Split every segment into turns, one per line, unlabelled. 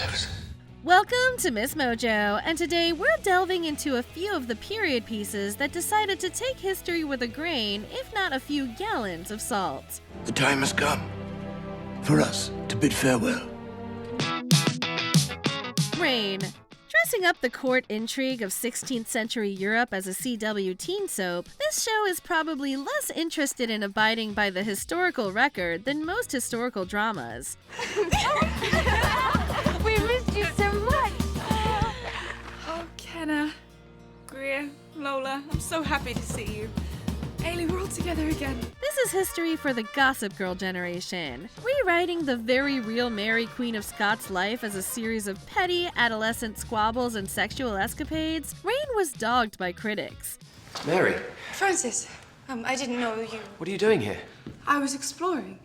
lives.
Welcome to MsMojo, and today we're delving into a few of the period pieces that decided to take history with a grain, if not a few gallons of salt.
The time has come for us to bid farewell.
Reign. Dressing up the court intrigue of 16th century Europe as a CW teen soap, this show is probably less interested in abiding by the historical record than most historical dramas.
We missed you so much! Oh, Kenna, Greer, Lola, I'm so happy to see you. Ailey, we're all together again.
This is history for the Gossip Girl generation. Rewriting the very real Mary Queen of Scots' life as a series of petty adolescent squabbles and sexual escapades, Reign was dogged by critics.
Mary.
Francis, I didn't know you...
What are you doing here?
I was exploring.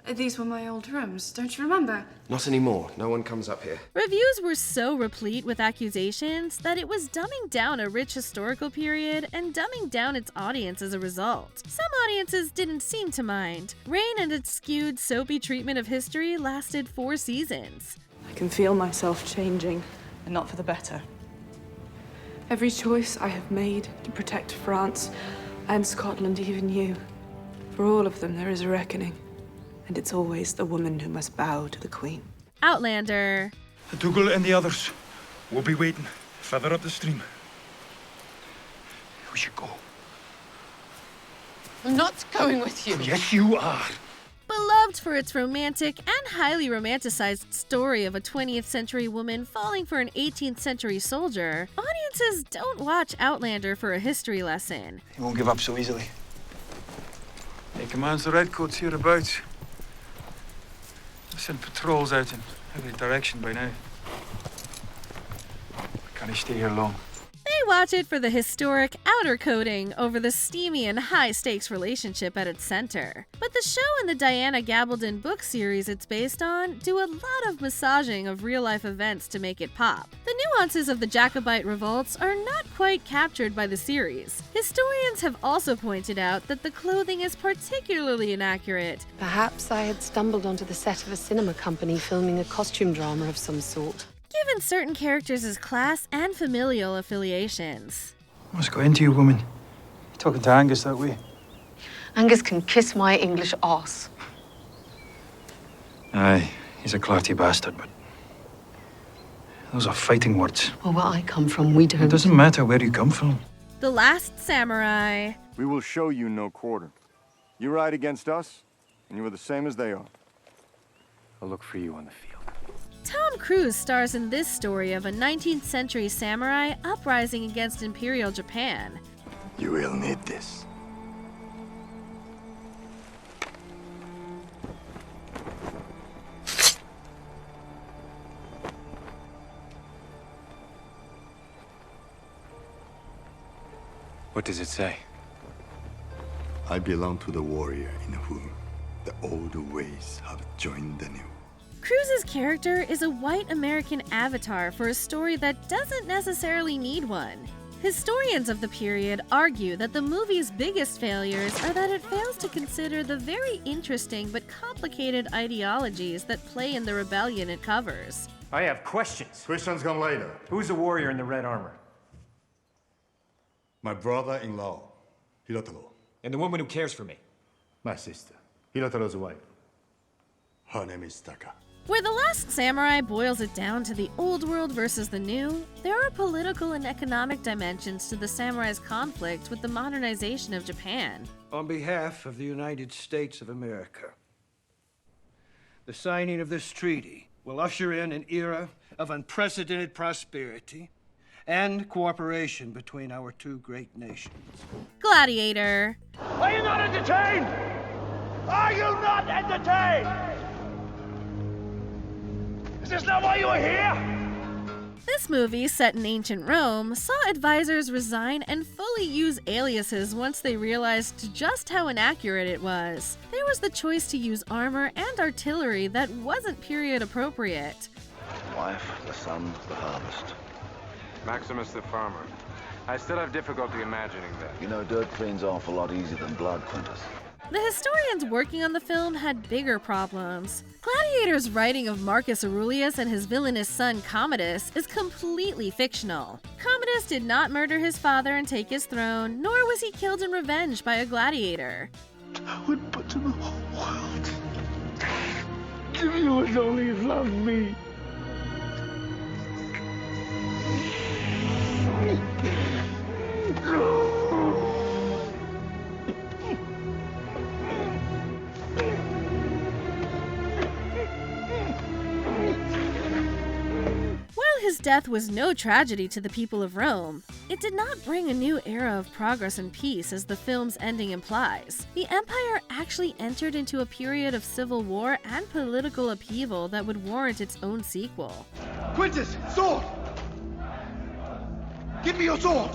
These were my old rooms, don't you remember?
Not anymore. No one comes up here.
Reviews were so replete with accusations that it was dumbing down a rich historical period and dumbing down its audience as a result. Some audiences didn't seem to mind. Reign and its skewed, soapy treatment of history lasted 4 seasons.
I can feel myself changing, and not for the better. Every choice I have made to protect France and Scotland, even you, for all of them there is a reckoning. And it's always the woman who must bow to the queen.
Outlander.
Dougal and the others will be waiting further up the stream. We should go.
I'm not going with you.
Yes, you are.
Beloved for its romantic and highly romanticized story of a 20th century woman falling for an 18th century soldier, audiences don't watch Outlander for a history lesson.
He won't give up so easily. He commands the Redcoats hereabouts. I've sent patrols out in every direction by now. Can he stay here long?
They watch it for the historic outer coating over the steamy and high-stakes relationship at its center. But the show and the Diana Gabaldon book series it's based on do a lot of massaging of real-life events to make it pop. The nuances of the Jacobite revolts are not quite captured by the series. Historians have also pointed out that the clothing is particularly inaccurate.
Perhaps I had stumbled onto the set of a cinema company filming a costume drama of some sort.
Given certain characters' class and familial affiliations.
What's got into you, woman? You talking to Angus that way?
Angus can kiss my English arse.
Aye, he's a clarty bastard, but those are fighting words.
Well, where I come from, we don't.
It doesn't matter where you come from.
The Last Samurai.
We will show you no quarter. You ride against us, and you are the same as they are.
I'll look for you on the field.
Tom Cruise stars in this story of a 19th century samurai uprising against Imperial Japan.
You will need this.
What does it say?
I belong to the warrior in whom the old ways have joined the new.
Cruise's character is a white American avatar for a story that doesn't necessarily need one. Historians of the period argue that the movie's biggest failures are that it fails to consider the very interesting but complicated ideologies that play in the rebellion it covers.
I have questions.
Questions come later.
Who's the warrior in the red armor?
My brother-in-law, Hirotaro.
And the woman who cares for me?
My sister, Hirotaro's wife. Her name is Taka.
Where The Last Samurai boils it down to the old world versus the new, there are political and economic dimensions to the samurai's conflict with the modernization of Japan.
On behalf of the United States of America, the signing of this treaty will usher in an era of unprecedented prosperity and cooperation between our two great nations.
Gladiator.
Are you not entertained? Are you not entertained? Is this not why you are here?
This movie, set in ancient Rome, saw advisors resign and fully use aliases once they realized just how inaccurate it was. There was the choice to use armor and artillery that wasn't period appropriate.
Wife, the son, the harvest.
Maximus the farmer. I still have difficulty imagining that.
You know, dirt cleans off a lot easier than blood, Quintus.
The historians working on the film had bigger problems. Gladiator's writing of Marcus Aurelius and his villainous son Commodus is completely fictional. Commodus did not murder his father and take his throne, nor was he killed in revenge by a gladiator.
I would put to the whole world if you would only love me.
His death was no tragedy to the people of Rome. It did not bring a new era of progress and peace as the film's ending implies. The empire actually entered into a period of civil war and political upheaval that would warrant its own sequel.
Quintus, sword! Give me your sword!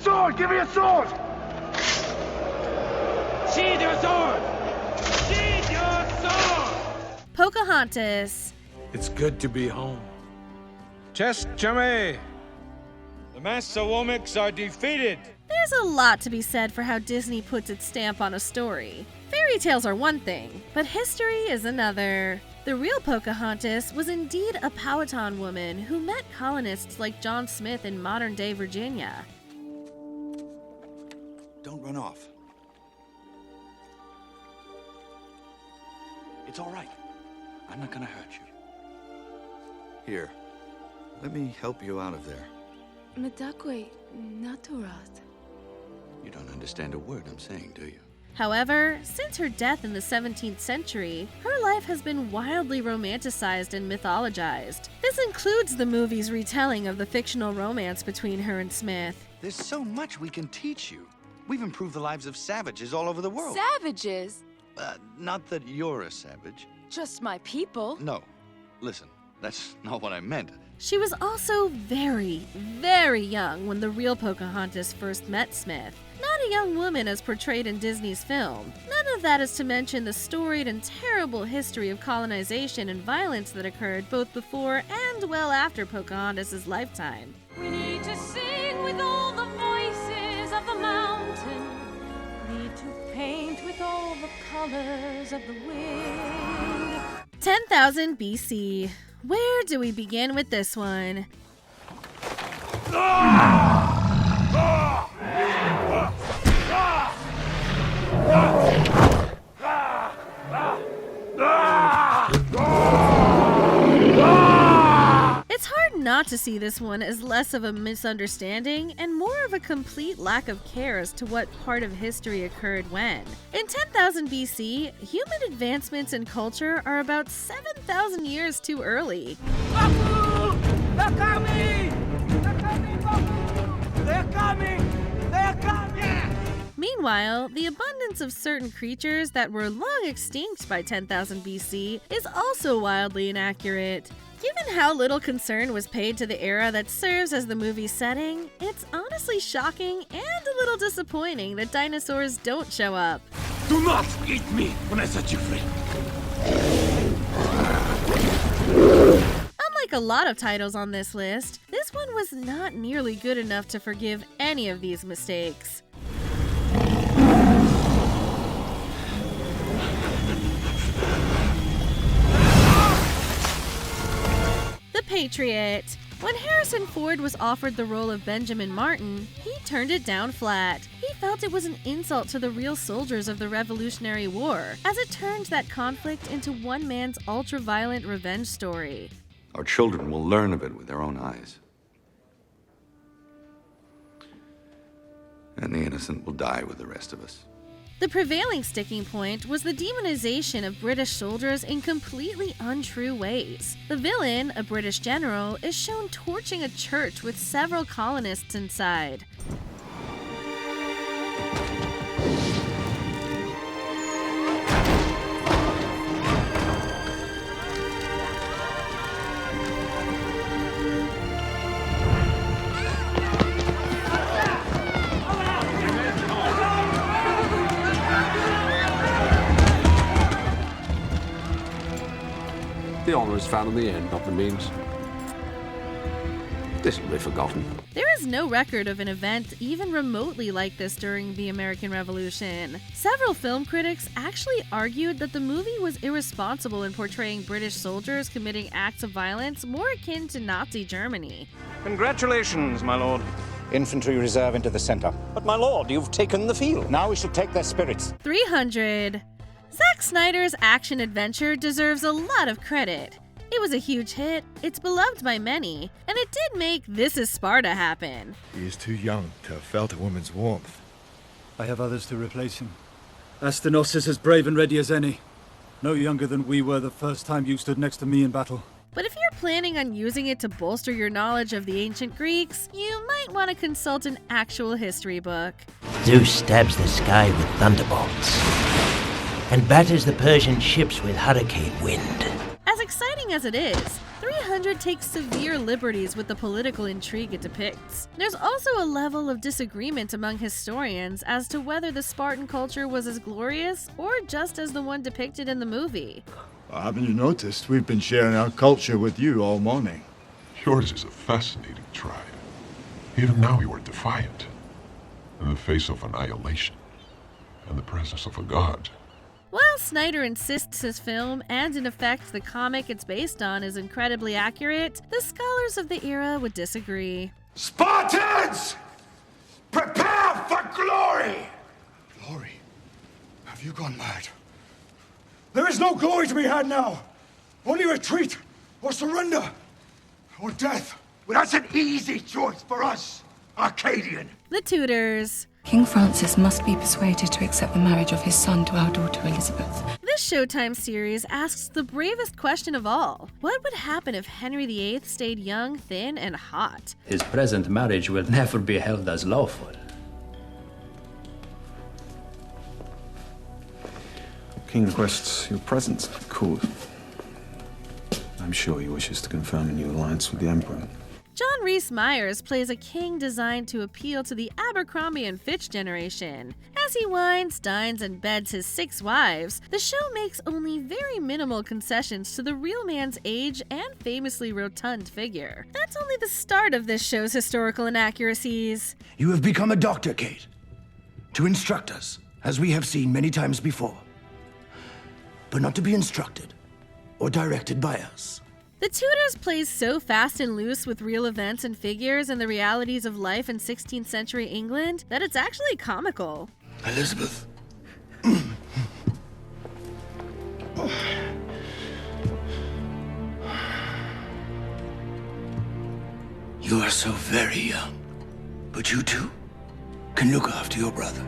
Sword! Give me a sword!
Sheathe your sword! Sheathe your sword!
Pocahontas.
It's good to be home.
Test jamais. The Massawomics are defeated.
There's a lot to be said for how Disney puts its stamp on a story. Fairy tales are one thing, but history is another. The real Pocahontas was indeed a Powhatan woman who met colonists like John Smith in modern-day Virginia.
Don't run off. It's all right. I'm not gonna hurt you.
Here, let me help you out of there.
Medakwe naturat.
You don't understand a word I'm saying, do you?
However, since her death in the 17th century, her life has been wildly romanticized and mythologized. This includes the movie's retelling of the fictional romance between her and Smith.
There's so much we can teach you. We've improved the lives of savages all over the world.
Savages?
Not that you're a savage.
Just my people.
No. Listen, that's not what I meant.
She was also very, very young when the real Pocahontas first met Smith. Not a young woman as portrayed in Disney's film. None of that is to mention the storied and terrible history of colonization and violence that occurred both before and well after Pocahontas' lifetime.
We need to sing with all the voices of the mountain. Need to paint with all the colors of the wind.
10,000 BC. Where do we begin with this one? It's hard not to see this one as less of a misunderstanding and more of a complete lack of care as to what part of history occurred when. In 10,000 BC, human advancements in culture are about 7,000 years too early.
Baku! They're coming! They're coming, Baku! They're coming! They're coming!
Meanwhile, the abundance of certain creatures that were long extinct by 10,000 BC is also wildly inaccurate. Given how little concern was paid to the era that serves as the movie's setting, it's honestly shocking and a little disappointing that dinosaurs don't show up.
Do not eat me when I set you free.
Unlike a lot of titles on this list, this one was not nearly good enough to forgive any of these mistakes. The Patriot. When Harrison Ford was offered the role of Benjamin Martin, he turned it down flat. He felt it was an insult to the real soldiers of the Revolutionary War, as it turned that conflict into one man's ultra-violent revenge story.
Our children will learn of it with their own eyes. And the innocent will die with the rest of us.
The prevailing sticking point was the demonization of British soldiers in completely untrue ways. The villain, a British general, is shown torching a church with several colonists inside.
The honor is found in the end, not the means. This will be forgotten.
There is no record of an event even remotely like this during the American Revolution. Several film critics actually argued that the movie was irresponsible in portraying British soldiers committing acts of violence more akin to Nazi Germany.
Congratulations, my lord.
Infantry reserve into the center.
But my lord, you've taken the field.
Now we shall take their spirits.
300. Zack Snyder's action-adventure deserves a lot of credit. It was a huge hit, it's beloved by many, and it did make This Is Sparta happen.
He is too young to have felt a woman's warmth.
I have others to replace him. Astanos is as brave and ready as any. No younger than we were the first time you stood next to me in battle.
But if you're planning on using it to bolster your knowledge of the ancient Greeks, you might want to consult an actual history book.
Zeus stabs the sky with thunderbolts and batters the Persian ships with hurricane wind.
As exciting as it is, 300 takes severe liberties with the political intrigue it depicts. There's also a level of disagreement among historians as to whether the Spartan culture was as glorious or just as the one depicted in the movie.
Haven't you noticed? We've been sharing our culture with you all morning.
Yours is a fascinating tribe. Even now you are defiant, in the face of annihilation, and the presence of a god.
While Snyder insists his film, and in effect the comic it's based on, is incredibly accurate, the scholars of the era would disagree.
Spartans! Prepare for glory!
Glory? Have you gone mad?
There is no glory to be had now. Only retreat, or surrender, or death. Well, that's an easy choice for us, Arcadian.
The Tudors.
King Francis must be persuaded to accept the marriage of his son to our daughter Elizabeth.
This Showtime series asks the bravest question of all. What would happen if Henry VIII stayed young, thin, and hot?
His present marriage will never be held as lawful.
King requests your presence at court. I'm sure he wishes to confirm a new alliance with the Emperor.
John Rhys Meyers plays a king designed to appeal to the Abercrombie and Fitch generation. As he wines, dines, and beds his 6 wives, the show makes only very minimal concessions to the real man's age and famously rotund figure. That's only the start of this show's historical inaccuracies.
You have become a doctor, Kate, to instruct us, as we have seen many times before, but not to be instructed or directed by us.
The Tudors plays so fast and loose with real events and figures and the realities of life in 16th century England that it's actually comical.
Elizabeth. You are so very young, but you too can look after your brother.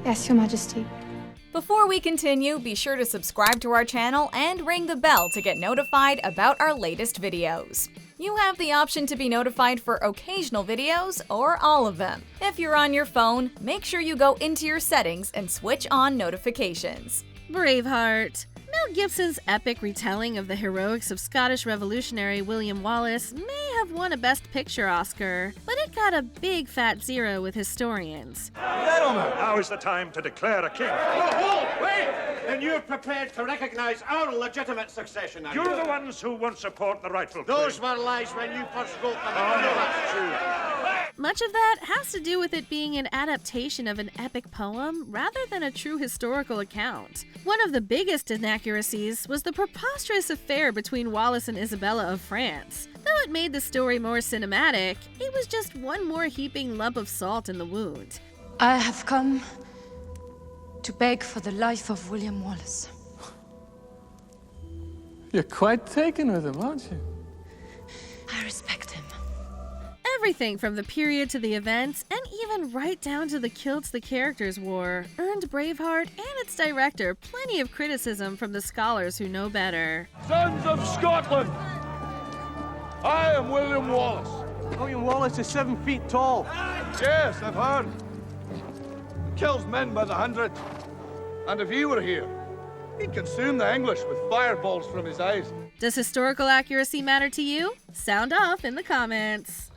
Yes, Your Majesty.
Before we continue, be sure to subscribe to our channel and ring the bell to get notified about our latest videos. You have the option to be notified for occasional videos or all of them. If you're on your phone, make sure you go into your settings and switch on notifications.
Braveheart. Mel Gibson's epic retelling of the heroics of Scottish revolutionary William Wallace may have won a Best Picture Oscar, but it got a big fat 0 with historians.
Gentlemen, now is the time to declare a king.
Hold! Wait! Then you're prepared to recognize our legitimate succession, are you?
You're the ones who won't support the rightful king.
Those were lies when you first wrote them. I know that's true.
Much of that has to do with it being an adaptation of an epic poem rather than a true historical account. One of the biggest inaccuracies was the preposterous affair between Wallace and Isabella of France. Though it made the story more cinematic, it was just one more heaping lump of salt in the wound.
I have come to beg for the life of William Wallace.
You're quite taken with him, aren't you?
I respect him.
Everything from the period to the events, and even right down to the kilts the characters wore, earned Braveheart and its director plenty of criticism from the scholars who know better.
Sons of Scotland, I am William Wallace.
William Wallace is 7 feet tall.
Yes, I've heard. Kills men by the hundred. And if he were here, he'd consume the English with fireballs from his eyes.
Does historical accuracy matter to you? Sound off in the comments.